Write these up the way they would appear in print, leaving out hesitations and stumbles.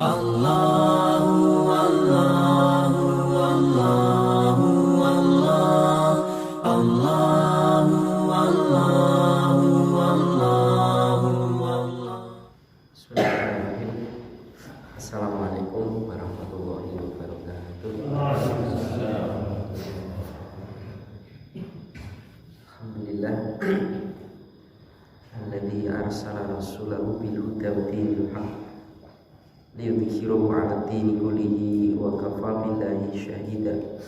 Allahu Allahu Allahu Allah Allahu Allahu Allahu Allah. Bismillahirrahmanirrahim. Assalamualaikum warahmatullahi wabarakatuh. Alhamdulillah alladzi arsala rasulahu bil huda wa dinil haqq liyudhhirahu 'ala dini kullihi wa kafa billahi shahida.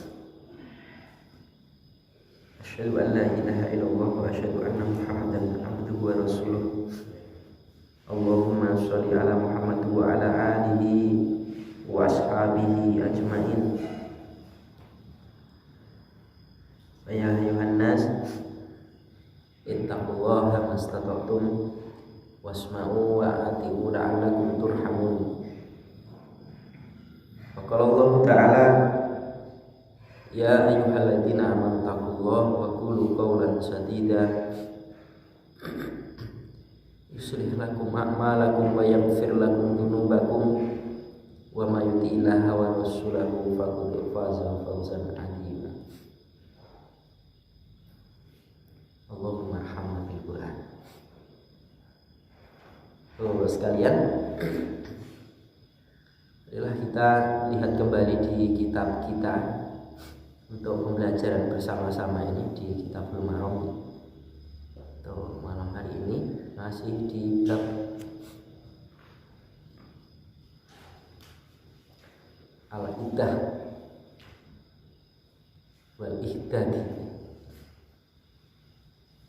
Asyhadu an la ilaha illallah wa asyhadu anna Muhammadan abduhu wa rasuluh. Allahumma sholli ala Muhammad wa ala alihi wa ashabihi ajmain. Ya ayuhan nas ittaqullaha mastata'tum wasma'u wa ati'u la'allakum turhamun. Wa qala Allah ta'ala ya ayyuhalladzina amanu taqullaha wa qulu qawlan sadida yuslih lakum a'malakum wa yaghfir lakum dzunubakum wa may yuti'illaha wa rasulahu faqad faza fawzan 'azima. Allahumma arhamna bil Qur'an. Bapak sekalian, marilah kita lihat kembali di kitab kita untuk pembelajaran bersama-sama ini di Kitabul Maram. Untuk malam hari ini masih di bab al-iddah wal ihdad,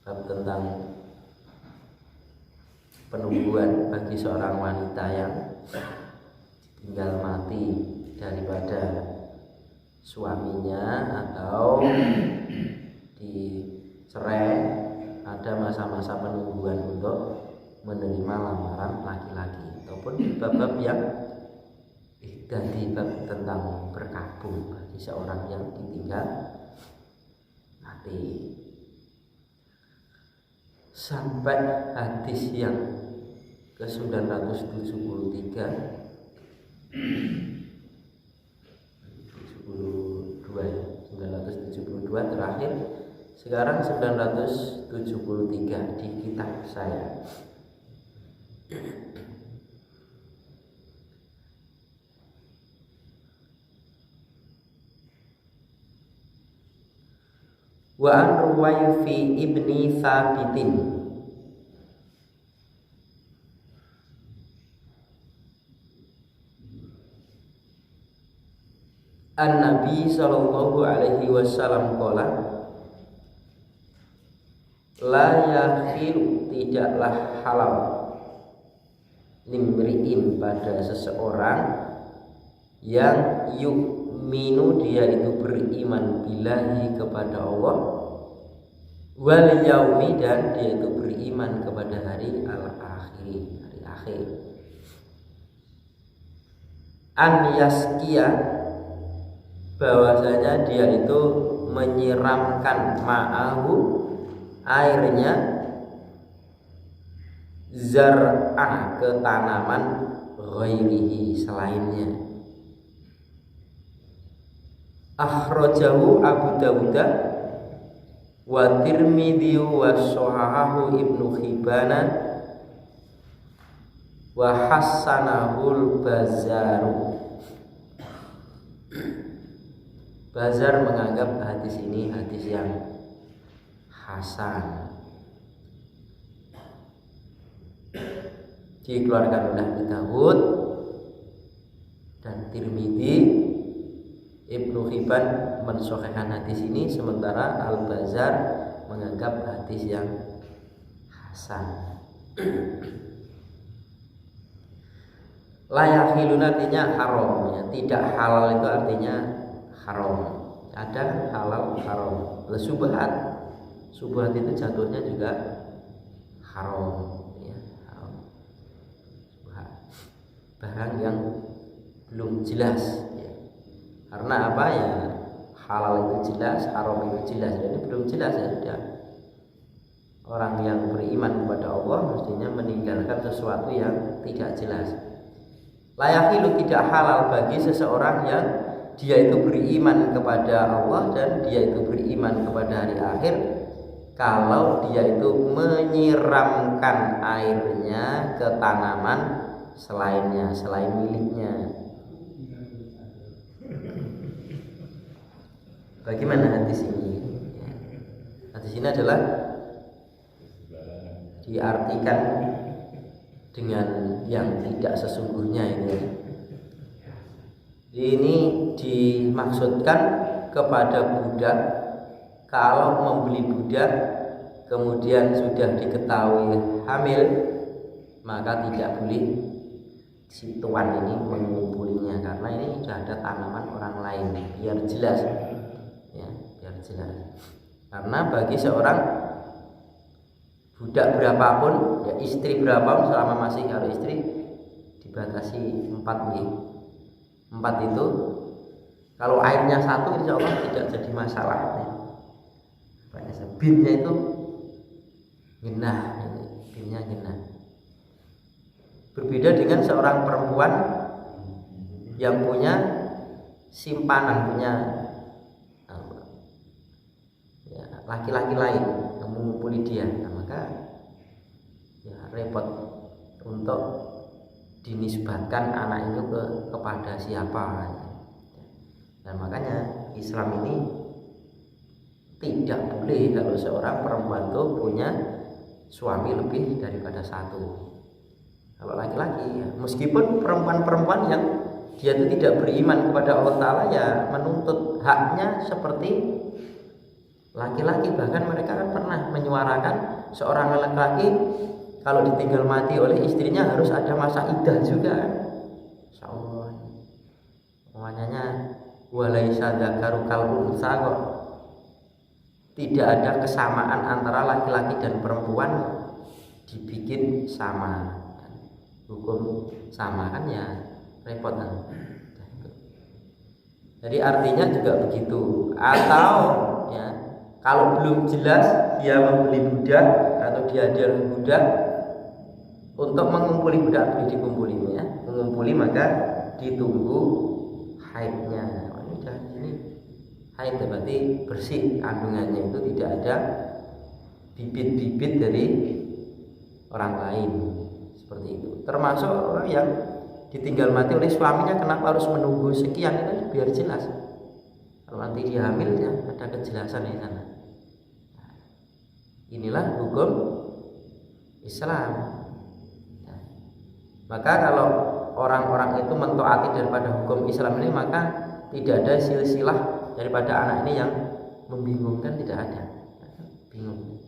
bab tentang penungguan bagi seorang wanita yang tinggal mati daripada suaminya atau dicerai. Ada masa-masa penungguan untuk menerima lamaran laki-laki, ataupun di bab-bab yang di bab tentang berkabung bagi seorang yang ditinggal mati, sampai hadis yang ke 972 terakhir. Sekarang 973 di kitab saya. Wa an Ruwayfi ibni Thabitin An-Nabi sallallahu alaihi wasallam qala la yakhilu, tidaklah halal limri'in, pada seseorang yang yu'minu, dia itu beriman billahi, kepada Allah, wal yaumi, dan dia itu beriman kepada hari al-akhir, hari akhir, an yaskia, bahwasanya dia itu menyiramkan ma'ahu, airnya, zar'a, ke tanaman, ghairihi, selainnya. Akhrajahu Abu Dawud wa Tirmidzi wa shahahahu Ibnu Hibban wa hassanahul Bazzaru. Bazar menganggap hadis ini hadis yang hasan, dikeluarkan oleh Abu Dawud dan Tirmidzi. Ibnu Hibban mensahihkan hadis ini, sementara Al-Bazzar menganggap hadis yang hasan. Layakilun artinya haram, ya. Tidak halal itu artinya haram. Ada halal, haram. Subhat itu jatuhnya juga haram, ya, haram. Barang yang belum jelas, ya. Karena apa, ya, halal itu jelas, haram itu jelas. Jadi belum jelas, ya sudah. Orang yang beriman kepada Allah mestinya meninggalkan sesuatu yang tidak jelas. Layakilu tidak halal bagi seseorang yang dia itu beriman kepada Allah dan dia itu beriman kepada hari akhir, kalau dia itu menyiramkan airnya ke tanaman selainnya, selain miliknya. Bagaimana hadis ini? Hadis ini adalah diartikan dengan yang tidak sesungguhnya ini. Ini dimaksudkan kepada budak, kalau membeli budak kemudian sudah diketahui hamil, maka tidak boleh si tuan ini mengumpulinya, karena ini sudah ada tanaman orang lain, biar jelas ya, biar jelas. Karena bagi seorang budak berapapun, ya istri berapapun, selama masih kalau istri dibatasi 4 itu, kalau airnya 1 insya Allah tidak jadi masalah ya. Binnya itu genah, binnya genah. Berbeda dengan seorang perempuan yang punya simpanan, punya ya, laki-laki lain yang mengumpuli dia, nah, maka ya repot untuk dinisbatkan anak itu kepada siapa. Dan makanya Islam ini tidak boleh kalau seorang perempuan itu punya suami lebih daripada 1. Kalau laki-laki ya, meskipun perempuan-perempuan yang dia itu tidak beriman kepada Allah Ta'ala, ya menuntut haknya seperti laki-laki. Bahkan mereka kan pernah menyuarakan seorang laki-laki kalau ditinggal mati oleh istrinya harus ada masa iddah juga. Insya Allah. Namanya walaisa dzakaru kal unsa kok. Tidak ada kesamaan antara laki-laki dan perempuan, dibikin sama. Hukum sama kan ya repot kan. Jadi artinya juga begitu. Atau ya, kalau belum jelas dia membeli budak atau dia adalah budak, untuk mengumpuli budak boleh dikumpuli ya. Mengumpuli maka ditunggu haidnya. Ini haid berarti bersih kandungannya, itu tidak ada bibit-bibit dari orang lain, seperti itu. Termasuk orang yang ditinggal mati oleh suaminya, kenapa harus menunggu sekian, itu biar jelas. Kalau nanti dia hamil ya ada kejelasan di sana. Inilah hukum Islam. Maka kalau orang-orang itu mentaati daripada hukum Islam ini, maka tidak ada silsilah daripada anak ini yang membingungkan, tidak ada. Bingung.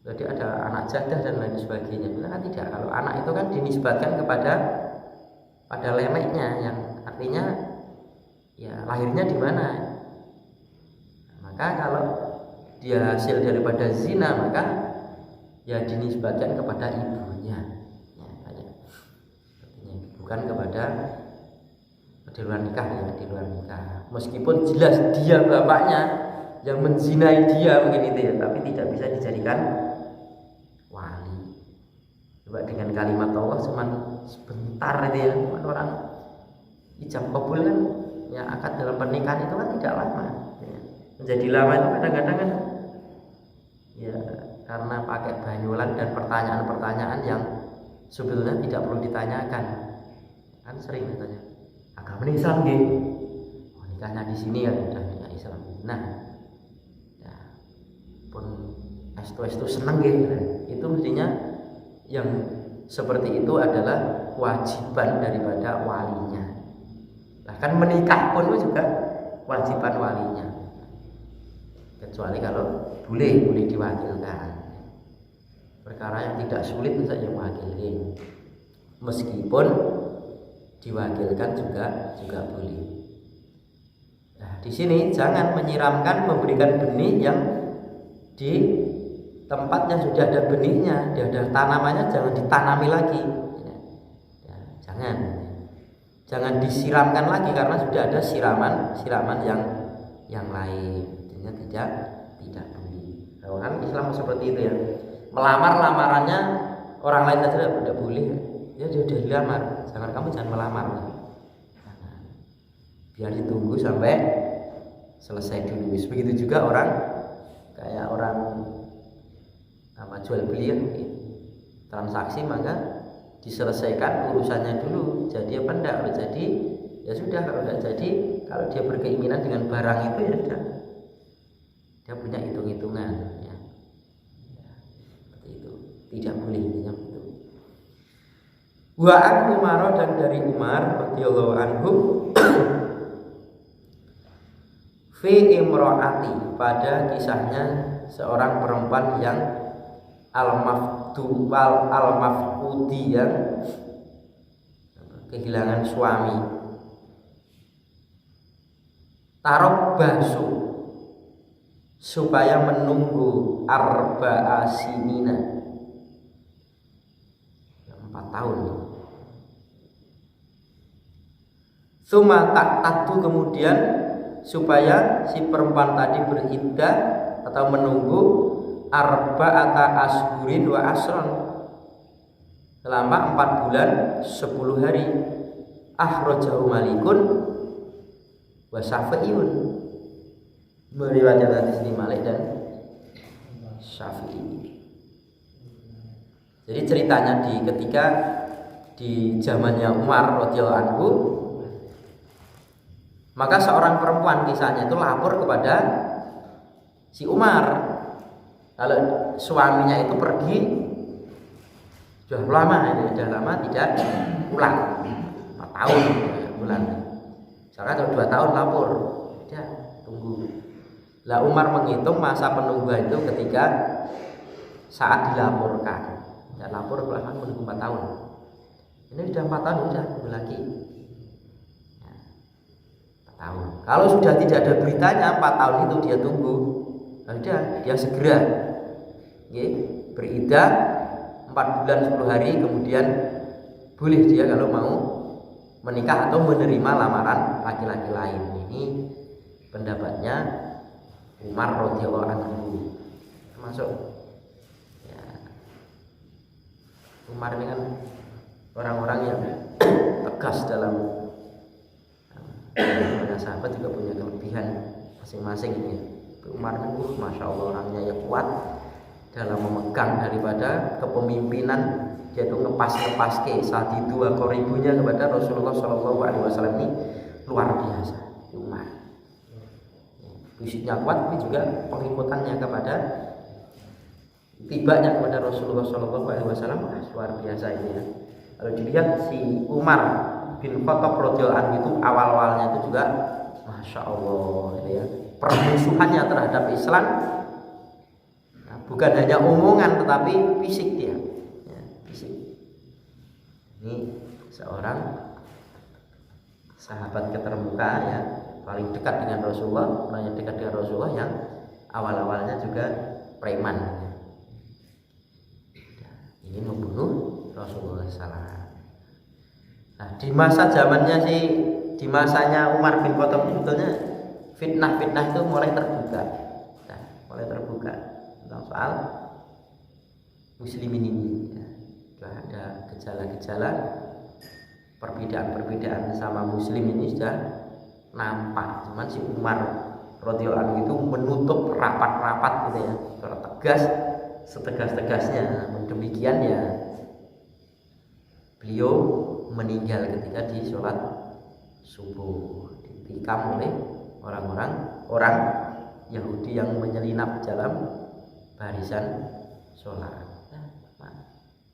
Jadi ada anak jadah dan lain sebagainya. Nah, kan tidak. Kalau anak itu kan dinisbatkan kepada lemeknya, yang artinya ya lahirnya di mana. Maka kalau dia hasil daripada zina, maka ya dinisbatkan kepada ibunya. Ya, bukan kepada di luar nikah ya, di luar nikah. Meskipun jelas dia bapaknya yang menzinai dia mungkin itu ya, tapi tidak bisa dijadikan wali. Coba dengan kalimat Allah cuma sebentar itu ya, orang ijab kabul kan ya, akad dalam pernikahan itu kan tidak lama ya. Menjadi lama itu kadang-kadang kan ya karena pakai banyulan dan pertanyaan-pertanyaan yang sebetulnya tidak perlu ditanyakan. Kan sering ditanya, agama Islam nggih. Oh, nikahnya di sini ya udah nikah Islam. Nah, ya pun estu seneng nggih. Itu mestinya yang seperti itu adalah kewajiban daripada walinya. Bahkan menikah pun juga kewajiban walinya. Kecuali kalau boleh diwakilkan. Perkara yang tidak sulit saja mewakili. Meskipun diwakilkan juga boleh. Nah, di sini jangan menyiramkan, memberikan benih yang di tempatnya sudah ada benihnya, sudah ada tanamannya, jangan ditanami lagi. Ya, jangan disiramkan lagi karena sudah ada siraman yang lain. Artinya tidak boleh. Orang Islam seperti itu ya. Lamarannya orang lain saja tidak boleh. Ya dia udah dilamar, jangan melamar. Biar ditunggu sampai selesai dulu. Begitu juga orang kayak orang jual beli ya, transaksi, maka diselesaikan urusannya dulu. Jadi apa enggak? Kalau jadi ya sudah, kalau enggak jadi, kalau dia berkeinginan dengan barang itu ya sudah, dia punya hitung-hitungan ya. Seperti itu, tidak boleh intinya itu. Wa an Umar, dan dari Umar radhiyallahu anhu fi imro'ati, pada kisahnya seorang perempuan yang al-mafqudi, yang kehilangan suami. Tarabbasu, supaya menunggu arba'a sinina, 4 tahun. Suma tak tatu, kemudian supaya si perempuan tadi beriddah atau menunggu arba'ata ashurin wa asron, selama 4 bulan 10 hari. Akhrajahu Malikun wa Syafi'iyun, meriwayatkan hadis ini Malik dan Syafi'i. Jadi ceritanya ketika di zamannya Umar radhiyallahu anhu, maka seorang perempuan, kisahnya itu lapor kepada si Umar kalau suaminya itu pergi sudah lama tidak pulang, 4 tahun bulan. Misalkan kalau 2 tahun lapor, ya tunggu. Lah Umar menghitung masa penungguan itu ketika saat dilaporkan. Ya lapor belakang menunggu 4 tahun. Ini sudah 4 tahun, sudah tunggu lagi. Tahun. Kalau sudah tidak ada beritanya 4 tahun itu dia tunggu, dia segera beriddah 4 bulan 10 hari, kemudian boleh dia kalau mau menikah atau menerima lamaran laki-laki lain. Ini pendapatnya Umar radhiyallahu anhu. Termasuk ya, Umar ini kan orang-orang yang tegas dalam sahabat, juga punya kelebihan masing-masing ini. Umar itu masya Allah orangnya ya kuat dalam memegang daripada kepemimpinan, dia itu ngepas ke saat itu koribunya kepada Rasulullah SAW ini luar biasa. Umar fisiknya kuat, tapi juga pengikutannya kepada tibanya kepada Rasulullah SAW luar biasa ini ya. Kalau dilihat si Umar bin Khattab radhiyallahu anhu itu awal-awalnya itu juga masya Allah gitu ya, permusuhannya terhadap Islam bukan hanya omongan tetapi fisik dia ya, fisik. Ini seorang sahabat keterbuka ya, paling dekat dengan Rasulullah, orang yang dekat dengan Rasulullah, yang awal-awalnya juga preman ya. Ingin membunuh Rasulullah SAW. Nah, di masa zamannya di masanya Umar bin Khattab ini sebetulnya fitnah-fitnah itu mulai terbuka. Nah, mulai terbuka tentang soal muslimin ini. Ya. Sudah ada gejala-gejala perbedaan-perbedaan sama muslim ini sudah nampak. Cuman si Umar radhiyallahu anhu itu menutup rapat-rapat gitu ya, secara tegas, setegas-tegasnya. Namun demikian ya, beliau meninggal ketika di sholat subuh, ditikam oleh orang Yahudi yang menyelinap dalam barisan sholat.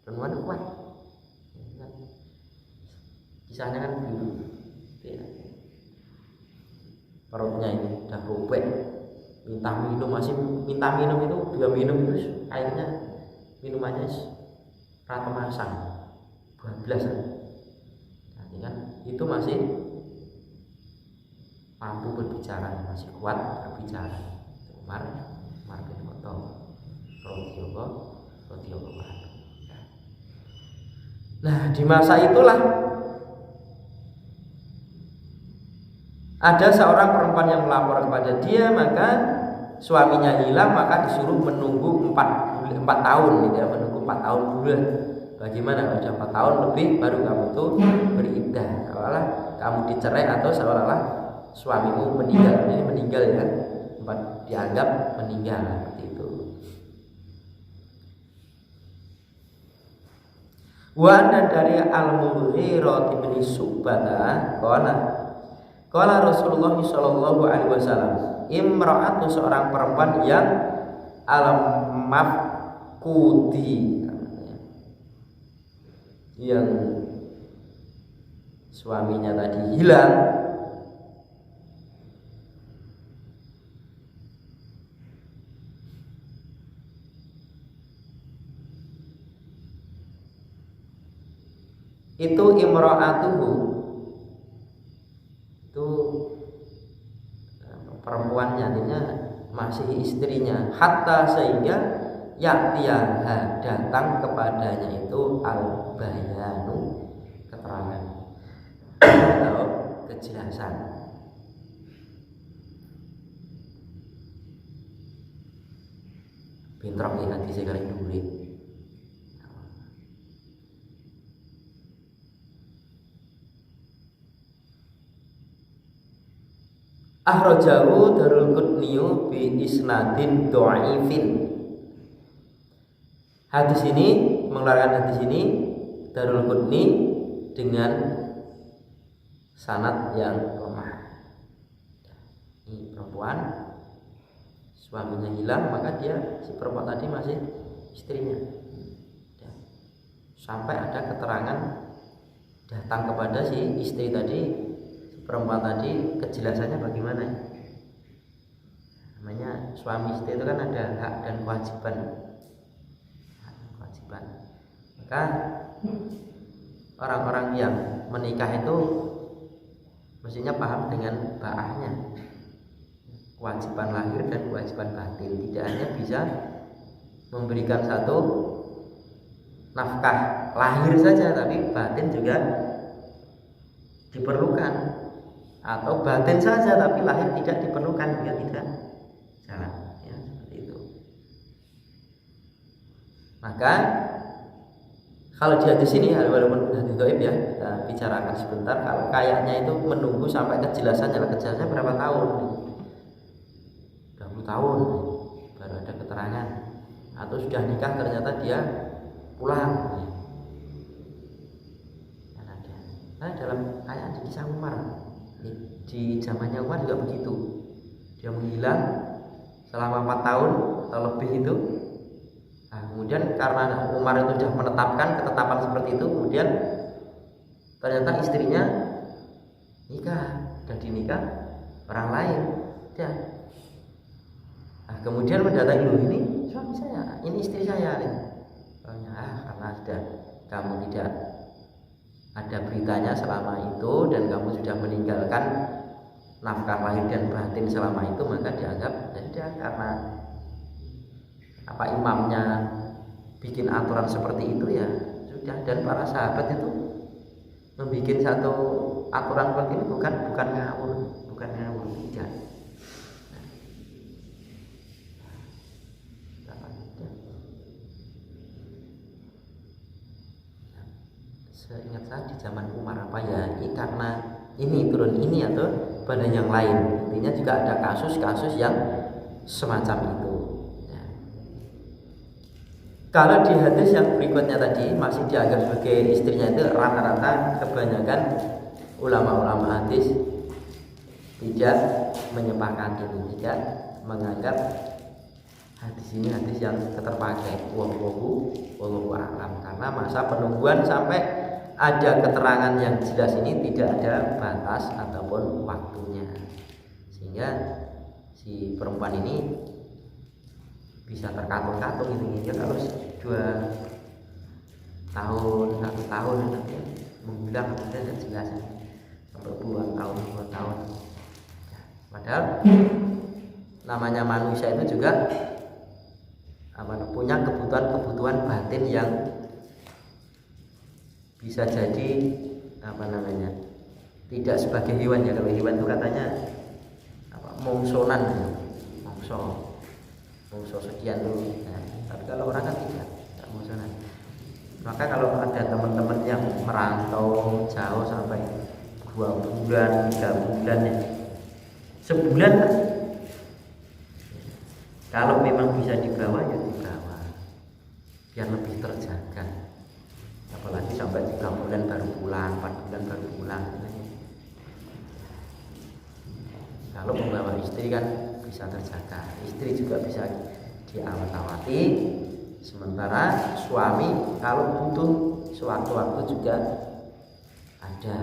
Perempuan kuat, kisahnya kan dulu perutnya ini udah robek, minta minum itu 2 minum itu airnya minumannya rata masang 12. Kan itu masih mampu berbicara, masih kuat berbicara. Umar bin Khattab radhiyallahu anhu. Nah, di masa itulah ada seorang perempuan yang melapor kepada dia, maka suaminya hilang, maka disuruh menunggu 4 tahun gitu ya, menunggu 4 tahun bulan bagaimana udah 4 tahun lebih baru kamu tuh beriddah, seolah kamu dicerai atau seolah suamimu meninggal. Ini meninggal ya, dianggap meninggal seperti itu. Wa dan dari Al-Mughirah bin Syu'bah qala Rasulullah sallallahu alaihi wasallam, imra'atu seorang perempuan yang al-mafqudi, yang suaminya tadi hilang, itu imra'atuhu, itu perempuannya, artinya masih istrinya, hatta sehingga yaktiyaha datang kepadanya itu al-bayanu, keterangan atau kejelasan. Pintrok nih nanti saya kali dulu. Akhrajahu Darul Qutniyu bi isnadin dhaifin. Hadis ini, mengeluarkan hadis ini Darul Qutni dengan sanad yang lemah. Ini perempuan, suaminya hilang, maka dia, si perempuan tadi masih istrinya. Sampai ada keterangan datang kepada si istri tadi, perempuan tadi, kejelasannya bagaimana? Namanya suami istri itu kan ada hak dan kewajiban. Maka orang-orang yang menikah itu mestinya paham dengan ba'ahnya, kewajiban lahir dan kewajiban batin. Tidak hanya bisa memberikan satu nafkah lahir saja, tapi batin juga diperlukan, atau batin saja tapi lahir tidak diperlukan, juga tidak jalan ya, seperti itu. Maka kalau di hadis ini, walaupun hadis dhaif ya, kita bicarakan sebentar. Kalau kayaknya itu menunggu sampai kejelasannya berapa tahun? 20 tahun baru ada keterangan, atau sudah nikah ternyata dia pulang. Nah, dalam ayat di kisah Umar, di zamannya Umar juga begitu. Dia menghilang selama 4 tahun atau lebih itu. Nah, kemudian karena Umar itu sudah menetapkan ketetapan seperti itu, kemudian ternyata istrinya nikah dan dinikah orang lain. Ya. Nah, kemudian mendatangi, ini suami saya, ini istri saya. Karena sudah kamu tidak ada beritanya selama itu dan kamu sudah meninggalkan nafkah lahir dan batin selama itu, maka dianggap tidak, karena imamnya bikin aturan seperti itu ya sudah. Dan para sahabat itu membuat satu aturan seperti ini bukan ngawur, tidak. Seingat saya di zaman Umar karena ini turun ini atau pada yang lain, intinya juga ada kasus-kasus yang semacam itu. Kalau di hadis yang berikutnya tadi masih dianggap sebagai istrinya, itu rata-rata kebanyakan ulama-ulama hadis tidak menyepakati, tidak menganggap hadis ini hadis yang terpakai. Wallahu a'lam. Karena masa penungguan sampai ada keterangan yang jelas ini tidak ada batas ataupun waktunya, sehingga si perempuan ini bisa terkatung-katung gitu kalau 2 tahun, 1 tahun nanti menghilang, kemudian tidak jelas sampai 2 tahun. Padahal namanya manusia itu juga punya kebutuhan batin yang bisa jadi tidak sebagai hewan ya. Kalau hewan itu katanya mongsonan ya, mongso sekian dulu. Nah, tapi kalau orang kan tidak mongsonan. Maka kalau ada teman-teman yang merantau jauh sampai 2 bulan, 3 bulan ya, sebulan kan, kalau memang bisa dibawa ya dibawa, biar lebih terjaga. Apalagi sampai 3 bulan baru pulang, 4 bulan baru pulang. Kalau membawa istri kan bisa terjaga, istri juga bisa diawat-awati. Sementara suami kalau butuh sewaktu-waktu juga ada.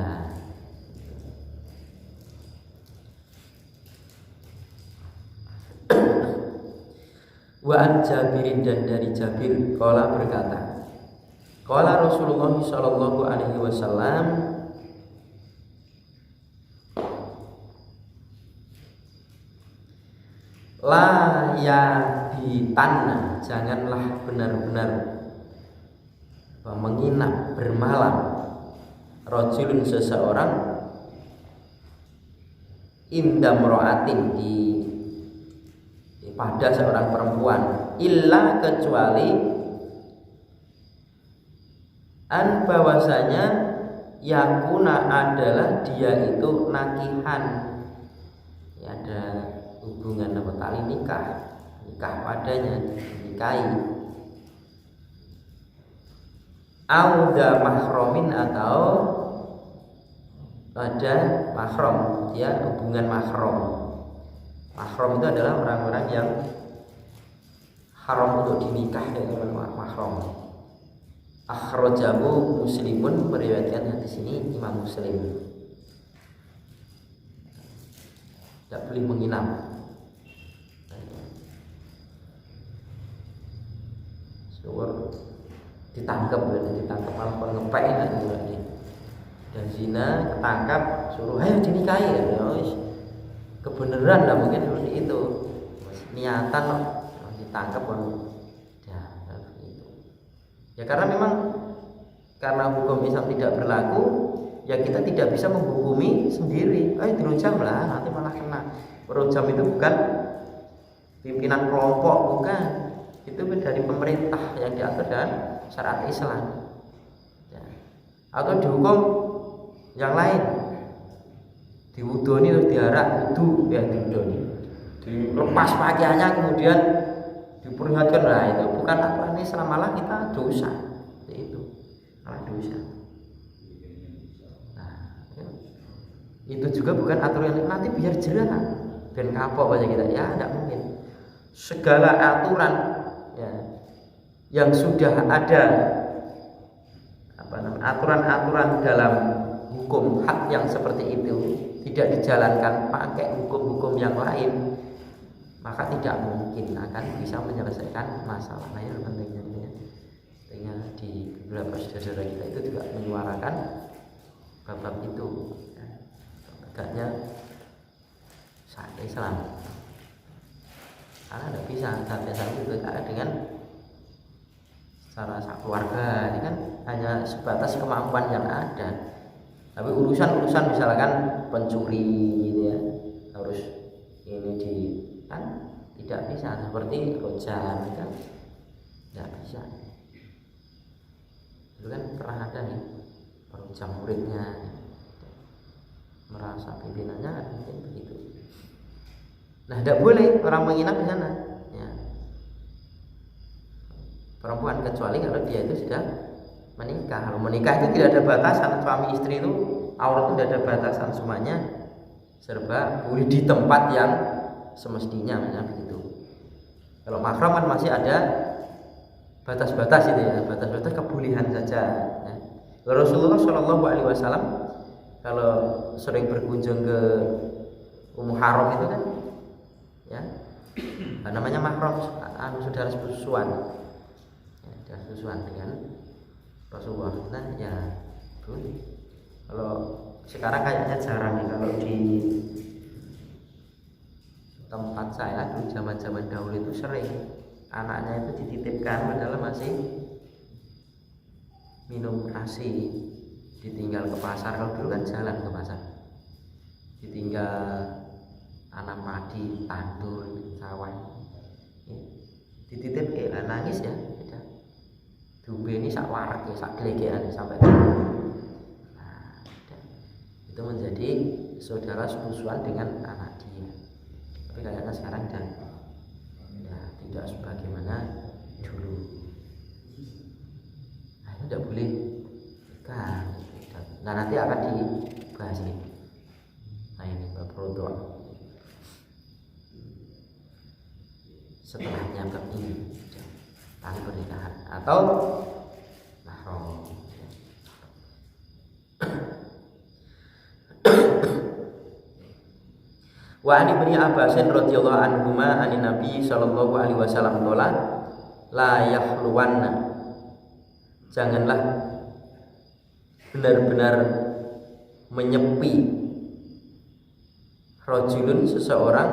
Wa an Jabirin, dan dari Jabir qala berkata, qala Rasulullah sallallahu alaihi wasallam, la yabitanna, janganlah benar-benar menginap bermalam, rajulun, seseorang, inda mra'atin, pada seorang perempuan, illa, kecuali, an, bahwasanya, yakuna, adalah dia itu nakihan, ya, ada hubungan apa tali nikah padanya, dinikahi, auda mahromin, atau ada mahram, ya, hubungan mahram. Mahram itu adalah orang-orang yang haram untuk dinikah dengan mahram. Akhrajahu Muslimun, meriwayatkan hadis ini Imam Muslim. Tidak boleh menginap. Ditangkap malah ngepek lagi. Dan zina ketangkap, suruh ayo dinikahi ya. Kebenaran lah mungkin seperti itu, niatan loh, ditangkap kan ya, itu ya, karena memang karena hukum Islam tidak berlaku, ya kita tidak bisa menghukumi sendiri. Dirujam lah, nanti malah kena. Rujam itu bukan pimpinan kelompok, bukan, itu dari pemerintah yang diatur dengan syariat Islam ya. Atau dihukum yang lain, diwudoni atau diarak wudu, ya diwudoni, dilepas pakaiannya kemudian diperingatkan, lah itu bukan aturan Islam, malah kita dosa, itu malah dosa. Nah, itu juga bukan aturan, nanti biar jerah dan kapok aja kita, ya tidak mungkin. Segala aturan ya yang sudah ada, aturan-aturan dalam hukum hak yang seperti itu tidak dijalankan pakai hukum-hukum yang lain, maka tidak mungkin akan bisa menyelesaikan masalah. Nah, yang pentingnya ini ya, pentingnya di beberapa saudara kita itu juga menyuarakan bab-bab itu ya, tegaknya syariat Islam. Karena tidak bisa syariat Islam itu tegak dengan secara keluarga, ini kan hanya sebatas kemampuan yang ada. Tapi urusan misalkan pencuri gitu ya, harus ini kan tidak bisa, seperti rojam kan tidak bisa. Itu kan pernah ada nih rojam muridnya merasa pimpinannya mungkin begitu. Nah, tidak boleh orang menginap di sana ya, perempuan, kecuali kalau dia itu sudah menikah. Kalau menikah itu tidak ada batasan, suami istri itu aurat itu tidak ada batasan, semuanya serba boleh di tempat yang semestinya, misalnya begitu. Kalau mahram kan masih ada batas-batas itu ya, batas-batas kebolehan saja ya. Rasulullah Shallallahu Alaihi Wasallam kalau sering berkunjung ke Ummu Haram itu kan ya, namanya mahram, saudara sepusuan ya, sepusuan dengan Rasulullah. Nah ya, kalau sekarang kayaknya jarang nih, kalau di tempat saya dulu zaman dahulu itu sering anaknya itu dititipkan padahal masih minum ASI, ditinggal ke pasar. Kalau dulu kan jalan ke pasar, ditinggal tanam padi, tandur, sawah, dititip nangis ya, Dumbe ini sak warak ya, sak gelegean sampai nah, itu menjadi saudara sepusuan dengan anak dia. Tapi kayaknya sekarang dan tidak sebagaimana dulu. Nah, itu tidak boleh nikah. Nah, nanti akan dibahas ini. Nah, ini bab rodo setelahnya bab ini tali pernikahan atau mahram. Wa an ibni Abbasin radhiyallahu anhuma anin Nabi sallallahu alaihi wasallam qala la yahluwanna, janganlah benar-benar menyepi rajulun seorang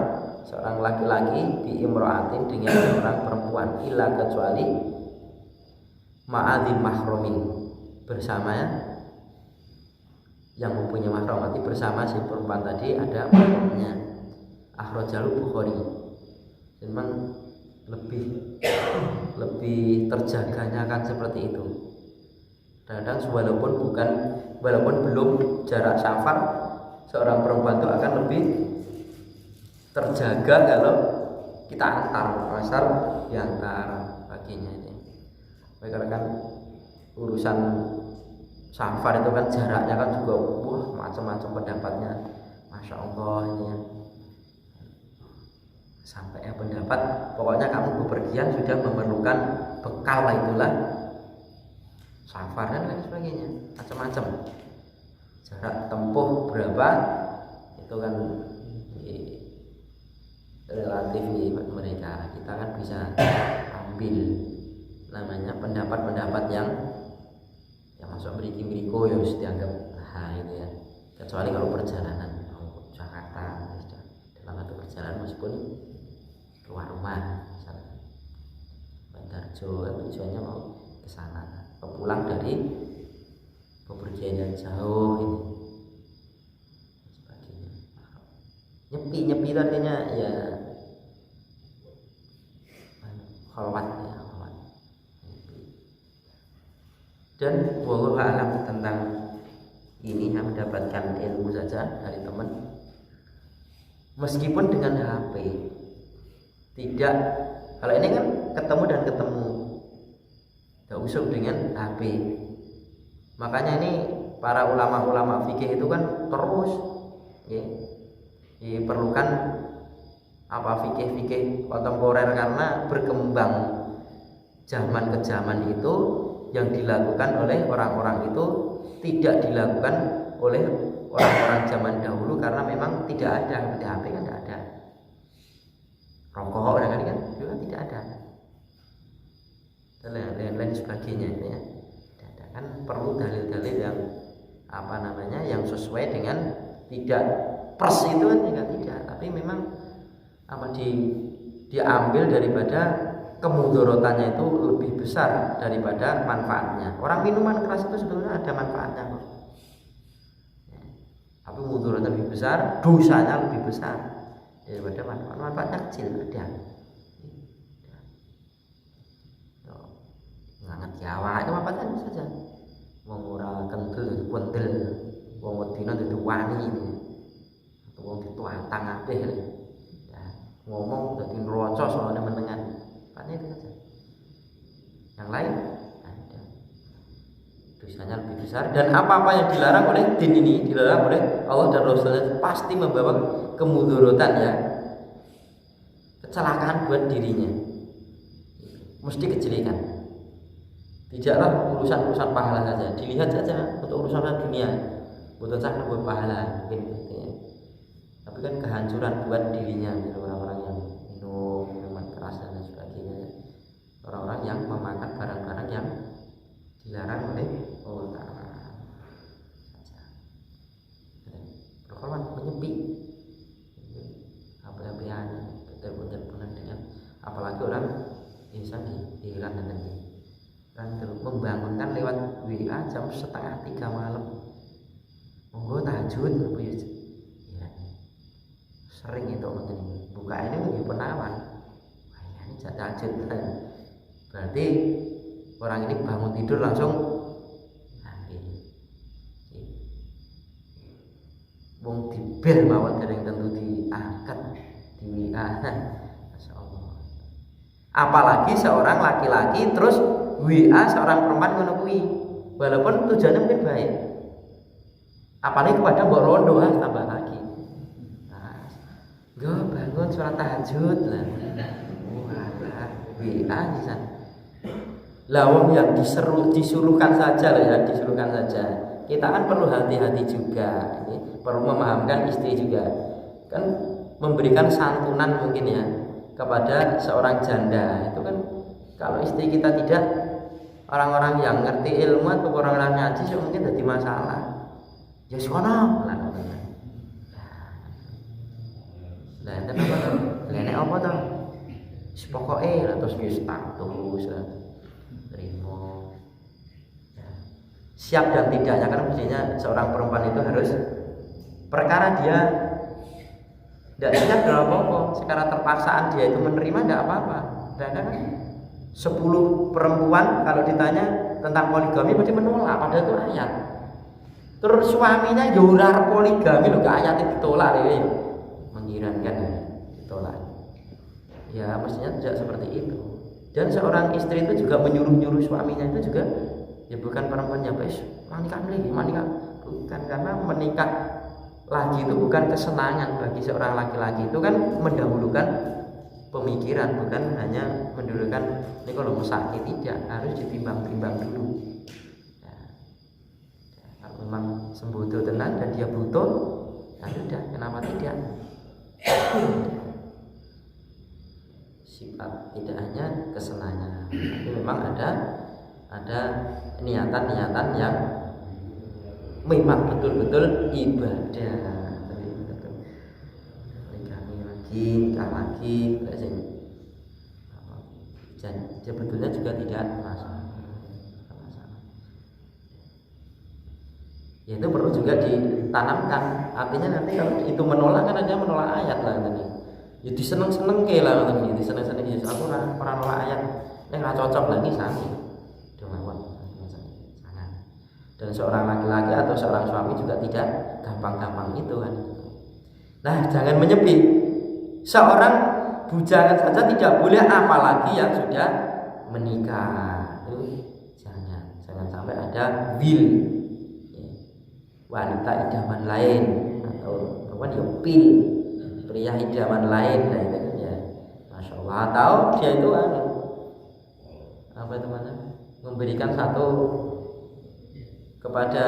laki-laki bi imra'atin dengan seorang perempuan illa kecuali ma'adhi mahramin, bersama yang mempunyai mahram, berarti bersama si perempuan tadi ada mahramnya. Akhrajahu Bukhari. Memang lebih terjaganya kan seperti itu. Kadang walaupun belum jarak safar, seorang perempuan itu akan lebih terjaga kalau kita antar, asal diantar baginya ini. Karena kan urusan safar itu kan jaraknya kan juga macam-macam pendapatnya, masya Allah ini ya. Sampai pendapat pokoknya kamu bepergian sudah memerlukan bekal lah, itulah safar dan lain sebagainya, macam-macam jarak tempuh berapa itu kan relatif di mereka. Kita kan bisa ambil namanya pendapat-pendapat yang masuk beriko ya harus dianggap itu ya, kecuali kalau perjalanan Jakarta dalam satu perjalanan meskipun keluar rumah misalnya Bandarjo, tujuannya mau ke sana, pulang dari bepergian yang jauh ini sebagainya. Nyepi artinya ya khalwat ya, khalwat. Dan wallahu a'lam tentang ini yang mendapatkan ilmu saja dari teman, meskipun dengan HP tidak. Kalau ini kan ketemu dan ketemu, tidak usah dengan HP. Makanya ini para ulama-ulama fikih itu kan terus ya, diperlukan apa fikih-fikih kontemporer, karena berkembang zaman ke zaman itu yang dilakukan oleh orang-orang itu tidak dilakukan oleh orang-orang zaman dahulu, karena memang tidak ada HP kan, tidak ada rokok kan juga tidak ada, dan lain-lain sebagainya ya. Kan perlu dalil-dalil yang apa namanya yang sesuai dengan, tidak pers itu kan tidak, tapi memang apa diambil daripada kemudorotannya itu lebih besar daripada manfaatnya. Orang minuman keras itu sebenarnya ada manfaatnya kok, tapi mudorotnya lebih besar, dosanya lebih besar daripada manfaatnya kecil ada. Nganget Jawa itu manfaatnya saja. Wong ora kentul dadi pentil, wong wedina dadi wani itu. Atau wong dituantang apih. Ya, ngomong dadi nroco soalnya menengan. Manfaatnya itu saja. Yang lain ada. Dosanya lebih besar, dan apa-apa yang dilarang oleh din ini, dilarang oleh Allah dan Rasulnya, pasti membawa kemudorotan ya, kecelakaan buat dirinya, mesti kejelekan. Tidaklah urusan pahala saja, dilihat saja untuk urusan dunia, bukan saja buat pahala mungkin gitu ya. Tapi kan kehancuran buat dirinya, gitu, orang-orang yang minum minuman keras dan sebagainya, orang-orang yang memakan barang-barang yang dilarang oleh Allah Ta'ala saja. Berkorban menyepi apa-apaan betul-betul dengan, apalagi orang insan di Iran dan nanti kan membangunkan lewat WA jam 2:30 malam, monggo tahajud apa ya, sering itu mungkin buka ini lebih penawan, ini tahajud kan, berarti orang ini bangun tidur langsung ambil. Wong dibel mawon dereng tentu diangkat di WA. Masya Allah. Apalagi seorang laki-laki terus WA seorang perempuan ngono kuwi. Walaupun tujuannya mungkin baik. Apalagi kepada mbok rondo tambah lagi. Nah, go bangun sholat tahajud lah. Walah, WA sisan. Lah wong yang disuruhkan saja loh ya, disuruhkan saja. Kita kan perlu hati-hati juga, ini perlu memahamkan istri juga. Kan memberikan santunan mungkin ya kepada seorang janda. Itu kan kalau istri kita tidak orang-orang yang ngerti ilmu atau orang-orang ngaji mungkin jadi masalah. Ya sono lah ngoten. Lah enten apa to? Lene apa to? Wis pokoke lah terus wis status terima. Siap dan tidaknya kan mestinya seorang perempuan itu harus perkara dia tidak siap dalam apa-apa, secara terpaksaan dia itu menerima tidak apa-apa. Tidak ada kan 10 perempuan kalau ditanya tentang poligami berarti menolak, padahal itu ayat. Terus suaminya jurar poligami loh, ke ayatnya ditolak ya, mengherankan ditolak. Ya mestinya tidak seperti itu. Dan seorang istri itu juga menyuruh-nyuruh suaminya itu juga ya bukan perempuan yang baik, menikah bukan, karena menikah lagi itu bukan kesenangan bagi seorang laki-laki, itu kan mendahulukan pemikiran, bukan hanya mendahulukan ini kalau mau sakit, tidak, harus ditimbang-timbang dulu. Memang sembuh tenan dan dia butuh, nah sudah, kenapa tidak? Sifat tidak hanya kesenangan, tapi memang ada niatan-niatan yang memang betul-betul ibadah. Poligami lagi, nikah lagi, dan sebetulnya juga tidak masalah. Ya itu perlu juga ditanamkan. Artinya nanti kalau itu menolak kan ada menolak ayat lah tadi. Ya diseneng-seneng ke lah tadi, diseneng-seneng ya aku orang nolak ayat. Yang nggak cocok lagi sami. Jangan. Dan seorang laki-laki atau seorang suami juga tidak gampang-gampang itu kan. Nah, jangan menyepi. Seorang bujangan saja tidak boleh, apalagi yang sudah menikah. Itu jangan sampai ada will. Wanita idaman lain atau apa dia pria idaman lain, nah itu kan ya Masya Allah. Atau dia itu apa itu mana memberikan satu kepada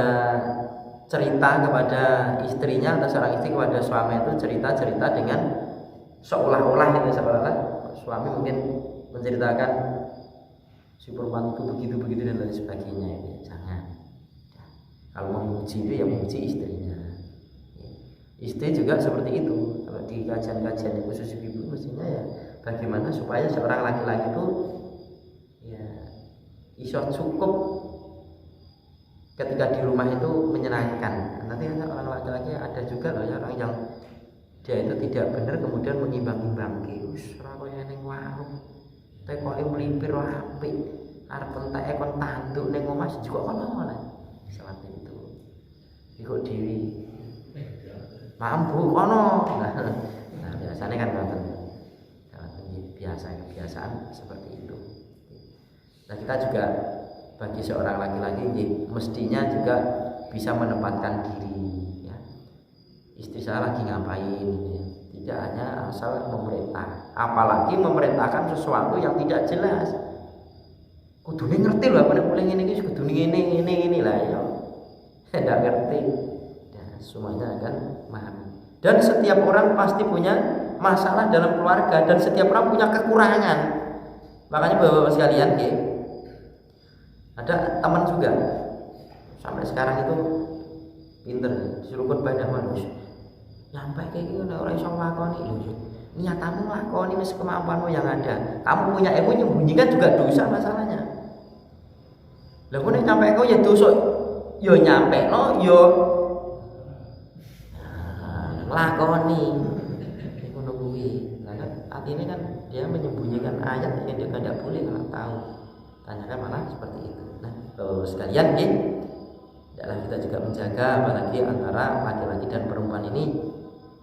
cerita kepada istrinya atau seorang istri kepada suami itu cerita dengan seolah-olah suami mungkin menceritakan si perempuan itu begitu dan lain sebagainya. Jangan. Kalau memuji itu ya memuji istrinya. Istri juga seperti itu. Kalau di kajian-kajian khusus ibu mestinya ya bagaimana supaya seorang laki-laki itu ya iso cukup ketika di rumah itu menyenangkan. Nanti orang laki-laki ada juga loh ya orang yang dia itu tidak benar kemudian mengimbang-imbang wis ora koyo ning warung. Tekoke mlipir apik. Arep entek kon tanduk ning omah juga kono. Seperti itu. Ikut dewi. Mampu kono. Nah, biasanya kan ngoten. Kebiasaan seperti itu. Nah, kita juga bagi seorang laki-laki mestinya juga bisa menempatkan diri ya. Istri saya lagi ngapain ya. Tidak hanya asal memerintah, apalagi memerintahkan sesuatu yang tidak jelas. Kudune ngerti lho apa nek ngene iki kudune ngene lah ya. Tidak ngerti. Dan semuanya akan memahami. Dan setiap orang pasti punya masalah dalam keluarga dan setiap orang punya kekurangan. Makanya Bapak-bapak sekalian, ada teman juga sampai sekarang itu pinter disuruh khotbah manusia. Nyampe kayak gitu orang iso nglakoni lho. Niatamu nglakoni wis kemampuanmu yang ada. Kamu punya ilmu menyembunyikan juga dosa masalahnya. Lah kok nek nyampe kok ya dosa. Yo nyampe no yo nglakoni. Ngono kuwi. Lah kan artinya kan dia menyembunyikan ayat yang dia tidak boleh kalau tahu. tanyakan malah seperti itu. Nah, sekalian nih, hendaklah kita juga menjaga, apalagi antara laki-laki dan perempuan ini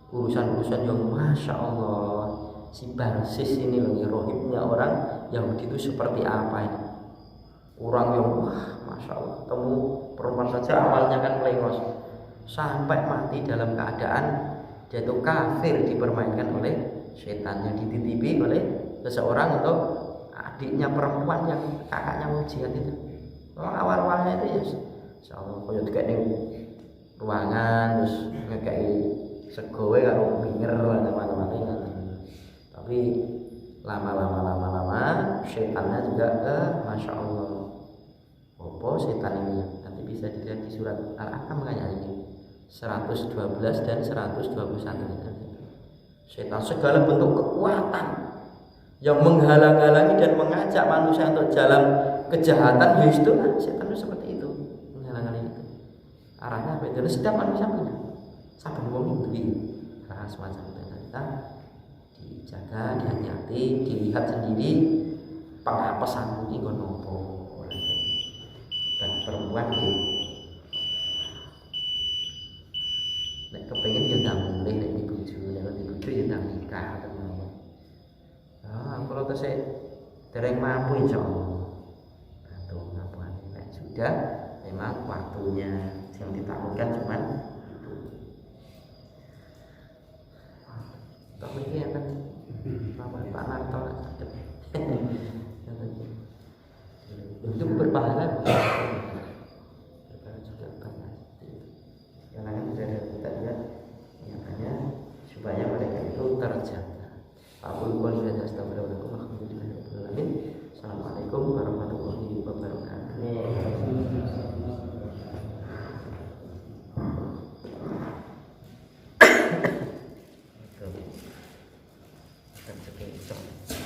urusan-urusan yang masya Allah, si Barsis ini loh, rohibnya orang Yahudi itu seperti apa ini? Orang yang wah masya Allah, ketemu perempuan saja awalnya kan melengos, sampai mati dalam keadaan dia itu kafir, dipermainkan oleh setan, yang dititipi oleh seseorang untuk adiknya perempuan yang kakaknya mau jihad itu. Awal-awalnya itu ya insya Allah kaya dikek ruangan terus ngekei segowe karo minger macam-macam. Tapi lama setannya juga masya Allah. Apa setan ini? Nanti bisa dilihat di surat Al-An'am kayaknya ini 112 dan 121. Setan segala bentuk kekuatan yang menghalang-halangi dan mengajak manusia untuk jalan kejahatan, ya itu setan itu seperti itu, menghalang-halangi itu. Arahnya apa itu? Setiap manusia punya. Sampai wong iki semacam itu. Kita dijaga, dihati-hati, dilihat sendiri pengapesan iki kon nopo. Dan perempuan iki nek kepengin ya ndang mulih nek dibojo, nek dibojo ya ndang nikah temen. Kalau tesih dereng mampu insyaallah. Atau ngapuan nek sudah memang waktunya yang ditakutkan cuman itu. Tapi ini akan Pak Narto itu berpahala juga banyak. Karena kan sudah ada kita lihat nyatanya supaya mereka itu terjaga. Aku qul la astaghfirullahaladzim alhamdulillahirabbil alamin. Assalamualaikum warahmatullahi wabarakatuh. Terima kasih.